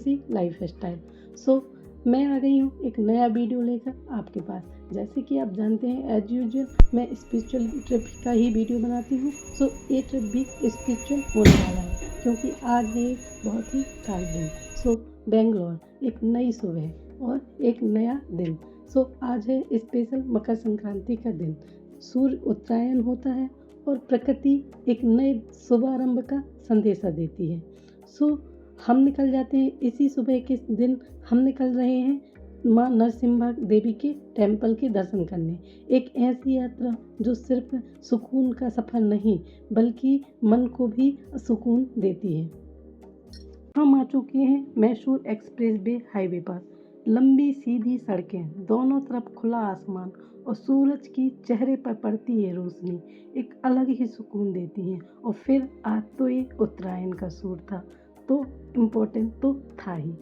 सी lifestyle. सो मैं आ गई हूँ एक नया वीडियो लेकर आपके पास। जैसे कि आप जानते हैं एज यूजुअल मैं स्पिरिचुअल ट्रिप का ही वीडियो बनाती हूँ। सो ये ट्रिप भी स्पिरिचुअल होने वाला है क्योंकि आज है एक बहुत ही खास दिन। सो बेंगलोर एक नई सुबह और एक नया दिन। सो आज है स्पेशल मकर संक्रांति का दिन। सूर्य उत्तरायण होता है और प्रकृति एक नए शुभारंभ का संदेशा देती है। सो हम निकल जाते हैं इसी सुबह के दिन। हम निकल रहे हैं माँ नरसिम्हा देवी के टेम्पल के दर्शन करने। एक ऐसी यात्रा जो सिर्फ सुकून का सफ़र नहीं बल्कि मन को भी सुकून देती है। हम आ चुके हैं मैसूर एक्सप्रेस वे हाईवे पर। लंबी सीधी सड़कें, दोनों तरफ खुला आसमान और सूरज की चेहरे पर पड़ती है रोशनी एक अलग ही सुकून देती है। और फिर आज तो ये उत्तरायण का सूर था तो इम्पोर्टेंट तो था ही।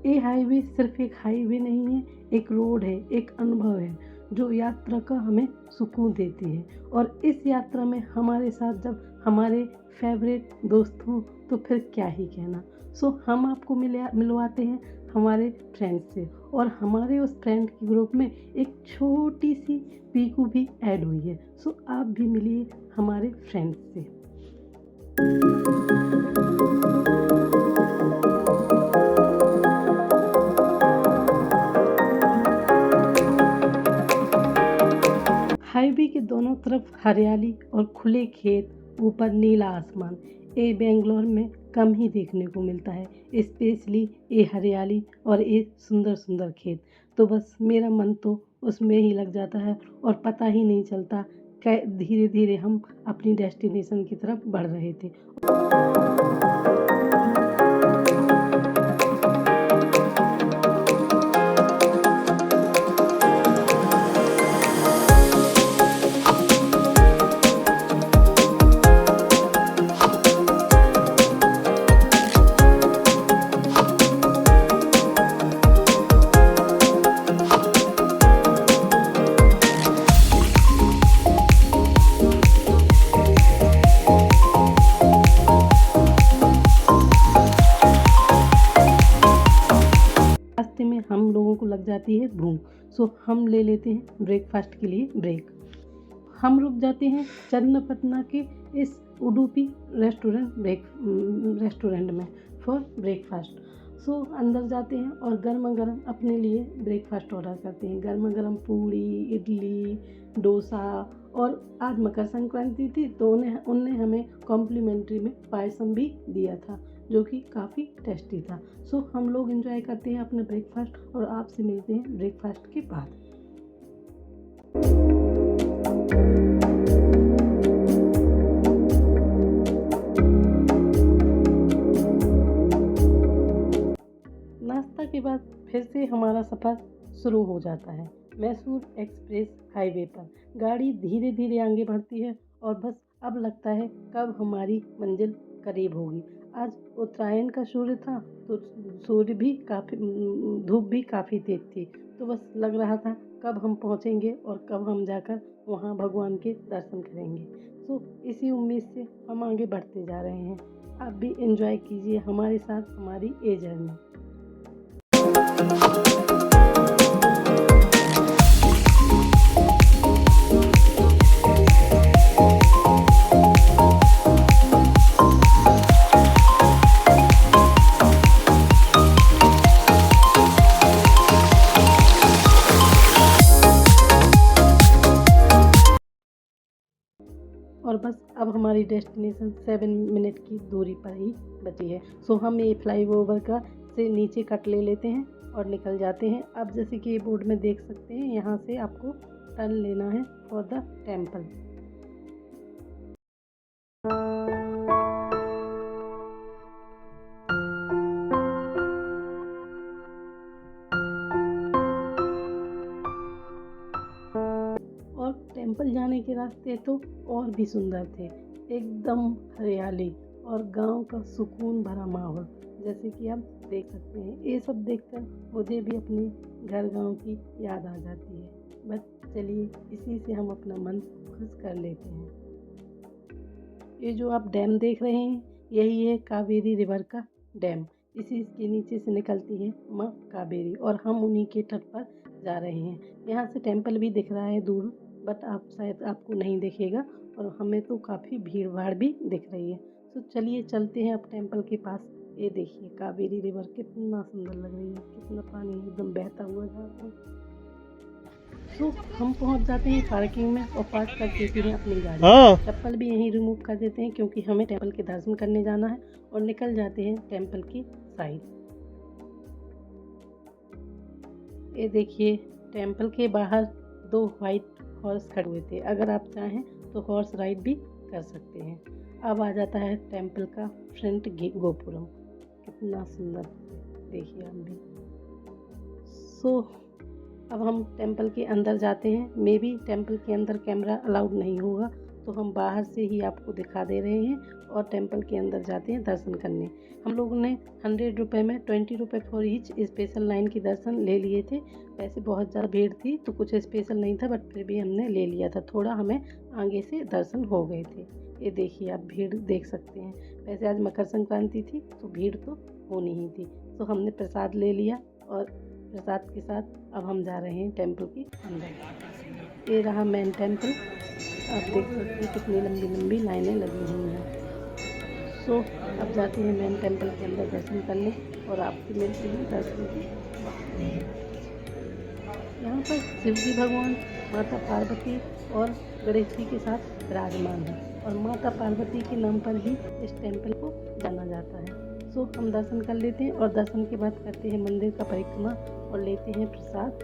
ये हाईवे सिर्फ एक हाईवे नहीं है, एक रोड है, एक अनुभव है जो यात्रा का हमें सुकून देती है। और इस यात्रा में हमारे साथ जब हमारे फेवरेट दोस्त हों तो फिर क्या ही कहना। सो हम आपको मिलवाते हैं हमारे फ्रेंड से। और हमारे उस फ्रेंड के ग्रुप में एक छोटी सी पीकू भी ऐड हुई है। सो आप भी मिलिए हमारे फ्रेंड्स से। हाईवे के दोनों तरफ हरियाली और खुले खेत, ऊपर नीला आसमान। ये बेंगलोर में कम ही देखने को मिलता है, स्पेशली ये हरियाली और ये सुंदर सुंदर खेत। तो बस मेरा मन तो उसमें ही लग जाता है और पता ही नहीं चलता कि धीरे धीरे हम अपनी डेस्टिनेशन की तरफ बढ़ रहे थे। रास्ते में हम लोगों को लग जाती है भूख। सो हम ले लेते हैं ब्रेकफास्ट के लिए ब्रेक। हम रुक जाते हैं चन्नपटना के इस उडुपी रेस्टोरेंट में फॉर ब्रेकफास्ट। सो अंदर जाते हैं और गर्मा गर्म अपने लिए ब्रेकफास्ट ऑर्डर करते हैं। गर्मा गर्म पूड़ी, इडली, डोसा। और आज मकर संक्रांति थी तो उनने हमें कॉम्प्लीमेंट्री में पायसम भी दिया था जो कि काफ़ी टेस्टी था। सो हम लोग एंजॉय करते हैं अपने ब्रेकफास्ट और आपसे मिलते हैं ब्रेकफास्ट के बाद। नाश्ता के बाद फिर से हमारा सफ़र शुरू हो जाता है मैसूर एक्सप्रेस हाईवे पर। गाड़ी धीरे धीरे आगे बढ़ती है और बस अब लगता है कब हमारी मंजिल करीब होगी। आज उत्तरायण का सूर्य था तो सूर्य भी काफ़ी धूप भी काफ़ी तेज थी। तो बस लग रहा था कब हम पहुंचेंगे और कब हम जाकर वहां भगवान के दर्शन करेंगे। सो इसी उम्मीद से हम आगे बढ़ते जा रहे हैं। आप भी एंजॉय कीजिए हमारे साथ हमारी ये जर्नी। और बस अब हमारी डेस्टिनेशन 7 मिनट की दूरी पर ही बची है। सो हम ये फ्लाईओवर का से नीचे कट ले लेते हैं और निकल जाते हैं। अब जैसे कि ये बोर्ड में देख सकते हैं यहाँ से आपको टर्न लेना है फॉर द टेम्पल। और टेम्पल जाने के रास्ते तो और भी सुंदर थे, एकदम हरियाली और गांव का सुकून भरा माहौल। जैसे कि आप देख सकते हैं ये सब देखकर मुझे भी अपने घर गांव की याद आ जाती है। बस चलिए इसी से हम अपना मन खुश कर लेते हैं। ये जो आप डैम देख रहे हैं यही है कावेरी रिवर का डैम। इसी के नीचे से निकलती है माँ कावेरी और हम उन्हीं के तट पर जा रहे हैं। यहाँ से टेम्पल भी दिख रहा है दूर, बट आप शायद आपको नहीं दिखेगा और हमें तो काफ़ी भीड़ भाड़ भी दिख रही है। तो चलिए चलते हैं अब टेम्पल के पास। ये देखिए कावेरी रिवर कितना सुंदर लग रही है, कितना पानी एकदम बहता हुआ जा रहा है। तो हम पहुंच जाते हैं पार्किंग में और पार्क कर देते हैं अपनी गाड़ी। चप्पल भी यहीं रिमूव कर देते हैं क्योंकि हमें टेम्पल के दर्शन करने जाना है और निकल जाते हैं टेम्पल की साइड। ये देखिए टेम्पल के बाहर 2 व्हाइट हॉर्स खड़े हुए थे। अगर आप चाहें तो हॉर्स राइड भी कर सकते हैं। अब आ जाता है टेम्पल का फ्रंट गोपुरम, कितना सुंदर, देखिए आप भी। अब हम टेम्पल के अंदर जाते हैं। मे बी टेम्पल के अंदर कैमरा अलाउड नहीं होगा, तो हम बाहर से ही आपको दिखा दे रहे हैं और टेम्पल के अंदर जाते हैं दर्शन करने। हम लोगों ने 100 रुपये में 20 रुपये फॉर ईच स्पेशल लाइन की दर्शन ले लिए थे। वैसे बहुत ज़्यादा भीड़ थी तो कुछ स्पेशल नहीं था, बट फिर भी हमने ले लिया था, थोड़ा हमें आगे से दर्शन हो गए थे। ये देखिए आप भीड़ देख सकते हैं। वैसे आज मकर संक्रांति थी तो भीड़ तो होनी ही थी। तो हमने प्रसाद ले लिया और प्रसाद के साथ अब हम जा रहे हैं टेम्पल के अंदर। ये रहा मेन टेम्पल, आप देख सकते हैं कितनी लंबी लंबी लाइनें लगी हुई हैं। अब जाते हैं मेन टेम्पल के अंदर दर्शन करने और आपसे मिलते हैं दर्शन के। यहाँ पर शिव जी भगवान, माता पार्वती और गणेश जी के साथ विराजमान हैं और माता पार्वती के नाम पर ही इस टेम्पल को जाना जाता है। हम दर्शन कर लेते हैं और दर्शन के बाद करते हैं मंदिर का परिक्रमा और लेते हैं प्रसाद।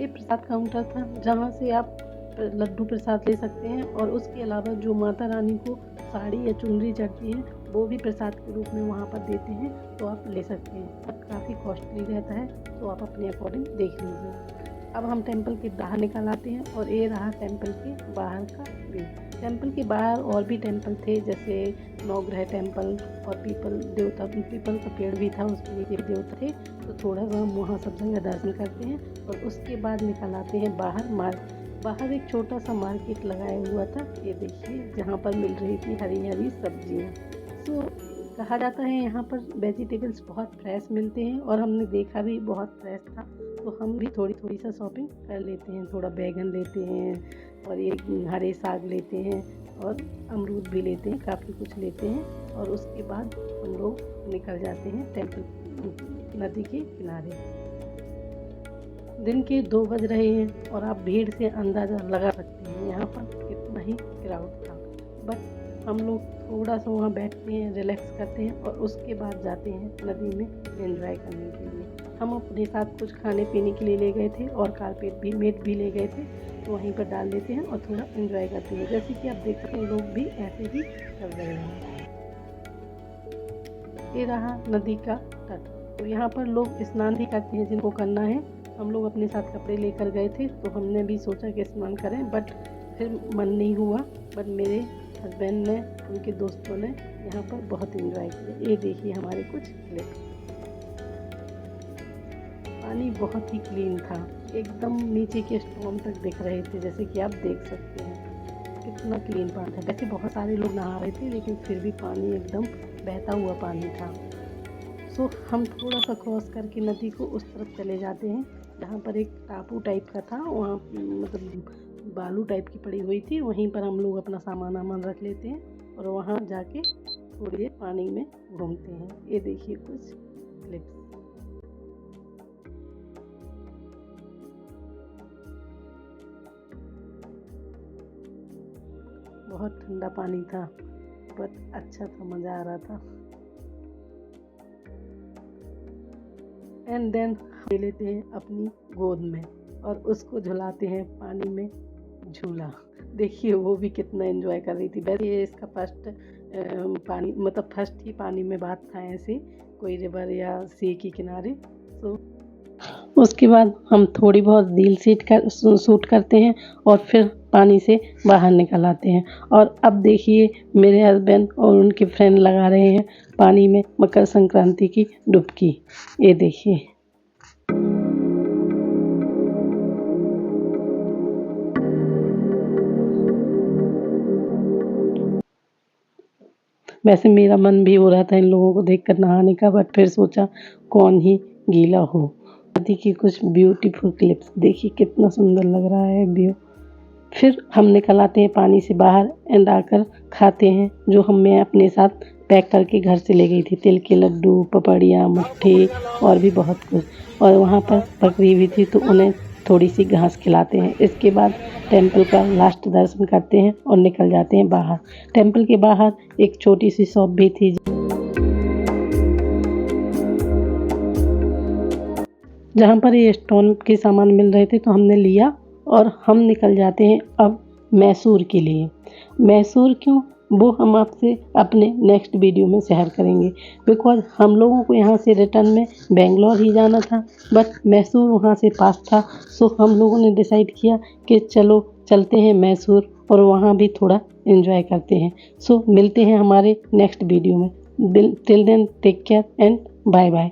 ये प्रसाद काउंटर था जहाँ से आप लड्डू प्रसाद ले सकते हैं और उसके अलावा जो माता रानी को साड़ी या चुनरी चढ़ती है वो भी प्रसाद के रूप में वहाँ पर देते हैं, तो आप ले सकते हैं। अब काफ़ी कॉस्टली रहता है तो आप अपने अकॉर्डिंग देख लीजिए। अब हम टेम्पल के बाहर निकल आते हैं और ये रहा टेम्पल के बाहर का व्यू। टेम्पल के बाहर और भी टेम्पल थे, जैसे नवग्रह टेम्पल और पीपल का पेड़ भी था, उसके नीचे देवता थे। तो थोड़ा सा हम वहाँ सब जगह दर्शन करते हैं और उसके बाद निकल आते हैं बाहर एक छोटा सा मार्केट लगाया हुआ था, ये देखिए, जहाँ पर मिल रही थी हरी हरी सब्जियाँ। कहा जाता है यहाँ पर वेजिटेबल्स बहुत फ्रेश मिलते हैं और हमने देखा भी बहुत फ्रेश था, तो हम भी थोड़ी सा शॉपिंग कर लेते हैं। थोड़ा बैगन लेते हैं और एक हरे साग लेते हैं और अमरूद भी लेते हैं, काफ़ी कुछ लेते हैं और उसके बाद हम लोग निकल जाते हैं टेम्पल नदी के किनारे। दिन के 2 बज रहे हैं और आप भीड़ से अंदाज़ा लगा सकते हैं यहाँ पर कितना ही क्राउड था। बट हम लोग थोड़ा सा वहाँ बैठते हैं, रिलैक्स करते हैं और उसके बाद जाते हैं नदी में एंजॉय करने के लिए। हम अपने साथ कुछ खाने पीने के लिए ले गए थे और कारपेट मेट भी ले गए थे, तो वहीं पर डाल देते हैं और थोड़ा एंजॉय करते हैं। जैसे कि आप देख सकते हैं लोग भी ऐसे ही कर रहे हैं। ये रहा नदी का तट, तो यहाँ पर लोग स्नान भी करते हैं जिनको करना है। हम लोग अपने साथ कपड़े लेकर गए थे तो हमने भी सोचा कि स्नान करें, बट फिर मन नहीं हुआ। बट मेरे हस्बैंड ने, उनके दोस्तों ने यहाँ पर बहुत एंजॉय किया। ये देखिए हमारे कुछ क्लिप। पानी बहुत ही क्लीन था, एकदम नीचे के स्टोन तक दिख रहे थे, जैसे कि आप देख सकते हैं कितना क्लीन पानी था। वैसे बहुत सारे लोग नहा रहे थे लेकिन फिर भी पानी एकदम बहता हुआ पानी था। हम थोड़ा सा क्रॉस करके नदी को उस तरफ चले जाते हैं जहाँ पर एक टापू टाइप का था, वहाँ मतलब बालू टाइप की पड़ी हुई थी, वहीं पर हम लोग अपना सामान रख लेते हैं और वहाँ जाके थोड़ी देर पानी में घूमते हैं। ये देखिए कुछ क्लिप्स। बहुत ठंडा पानी था, बहुत अच्छा था, मज़ा आ रहा था। एंड देन ले लेते हैं अपनी गोद में और उसको झुलाते हैं पानी में झूला। देखिए वो भी कितना एंजॉय कर रही थी। वैसे ये इसका फर्स्ट पानी, मतलब फर्स्ट ही पानी में बात था ऐसे कोई रिवर या सी के किनारे। उसके बाद हम थोड़ी बहुत रील शूट करते हैं और फिर पानी से बाहर निकल आते हैं। और अब देखिए मेरे हस्बैंड और उनके फ्रेंड लगा रहे हैं पानी में मकर संक्रांति की डुबकी। ये देखिए वैसे मेरा मन भी हो रहा था इन लोगों को देखकर नहाने का, बट फिर सोचा कौन ही गीला हो। नदी की कुछ ब्यूटीफुल क्लिप्स देखिए, कितना सुंदर लग रहा है व्यू। फिर हम निकल आते हैं पानी से बाहर एंड आकर खाते हैं जो मैं अपने साथ पैक करके घर से ले गई थी। तिल के लड्डू, पपड़ियाँ, मट्ठे और भी बहुत कुछ। और वहाँ पर बकरी भी थी तो उन्हें थोड़ी सी घास खिलाते हैं। इसके बाद टेंपल का लास्ट दर्शन करते हैं और निकल जाते हैं बाहर। टेंपल के बाहर एक छोटी सी शॉप भी थी जहाँ पर ये स्टोन के सामान मिल रहे थे, तो हमने लिया और हम निकल जाते हैं अब मैसूर के लिए। मैसूर क्यों, वो हम आपसे अपने नेक्स्ट वीडियो में शेयर करेंगे, बिकॉज हम लोगों को यहाँ से रिटर्न में बेंगलोर ही जाना था, बट मैसूर वहाँ से पास था। सो हम लोगों ने डिसाइड किया कि चलो चलते हैं मैसूर और वहाँ भी थोड़ा एंजॉय करते हैं। सो मिलते हैं हमारे नेक्स्ट वीडियो में। Till then take care and bye bye.